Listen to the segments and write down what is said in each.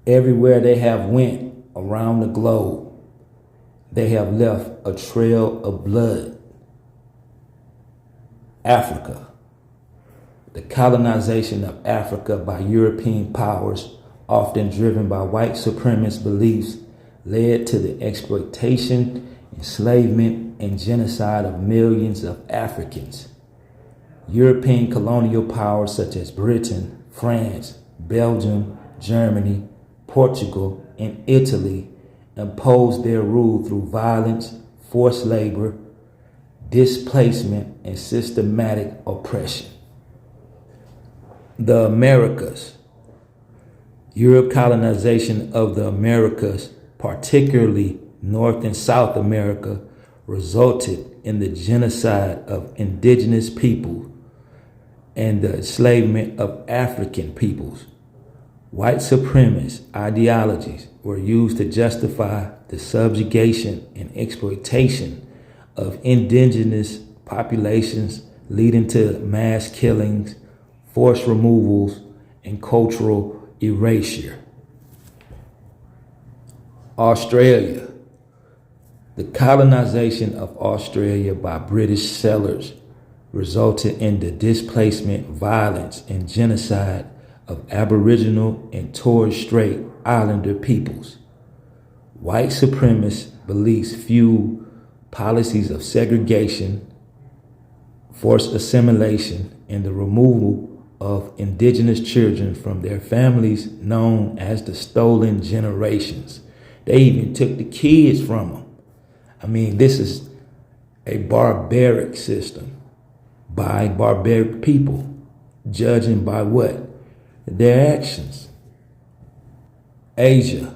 Everywhere they have went around the globe, they have left a trail of blood. Africa. The colonization of Africa by European powers, often driven by white supremacist beliefs, led to the exploitation, enslavement, and genocide of millions of Africans. European colonial powers such as Britain, France, Belgium, Germany, Portugal, and Italy imposed their rule through violence, forced labor, displacement, and systematic oppression. The Americas. Europe colonization of the Americas, particularly North and South America, resulted in the genocide of indigenous people and the enslavement of African peoples. White supremacist ideologies were used to justify the subjugation and exploitation of indigenous populations, leading to mass killings, forced removals, and cultural erasure. Australia. The colonization of Australia by British settlers resulted in the displacement, violence, and genocide of Aboriginal and Torres Strait Islander peoples. White supremacist beliefs fueled policies of segregation, forced assimilation, and the removal of indigenous children from their families, known as the stolen generations. They even took the kids from them. I mean, this is a barbaric system by barbaric people, judging by what? Their actions. Asia.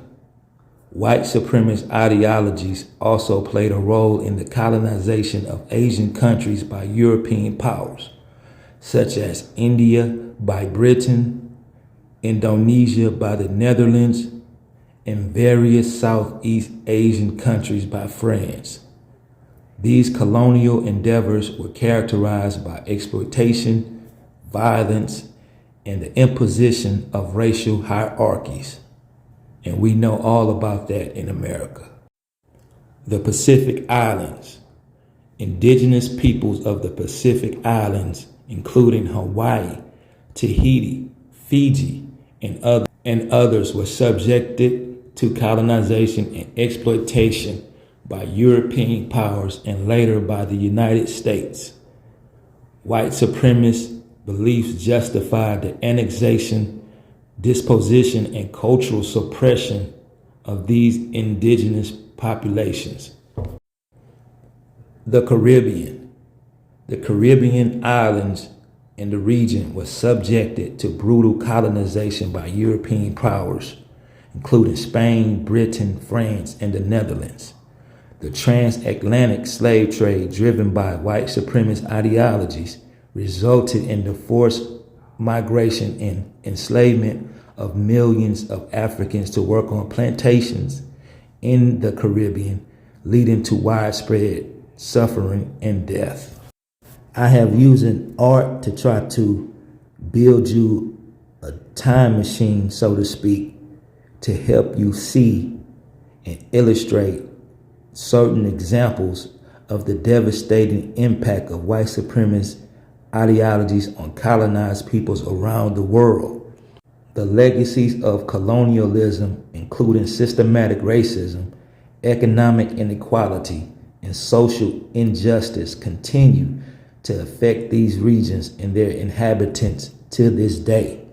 White supremacist ideologies also played a role in the colonization of Asian countries by European powers, such as India by Britain, Indonesia by the Netherlands, and various Southeast Asian countries by France. These colonial endeavors were characterized by exploitation, violence, and the imposition of racial hierarchies. And we know all about that in America. The Pacific Islands. Indigenous peoples of the Pacific Islands, including Hawaii, Tahiti, Fiji, and others, were subjected to colonization and exploitation by European powers and later by the United States. White supremacist beliefs justified the annexation, disposition, and cultural suppression of these indigenous populations. The Caribbean. The Caribbean islands in the region were subjected to brutal colonization by European powers, including Spain, Britain, France, and the Netherlands. The transatlantic slave trade, driven by white supremacist ideologies, resulted in the forced migration and enslavement of millions of Africans to work on plantations in the Caribbean, leading to widespread suffering and death. I have used an art to try to build you a time machine, so to speak, to help you see and illustrate certain examples of the devastating impact of white supremacist ideologies on colonized peoples around the world. The legacies of colonialism, including systematic racism, economic inequality, and social injustice, continue to affect these regions and their inhabitants to this day.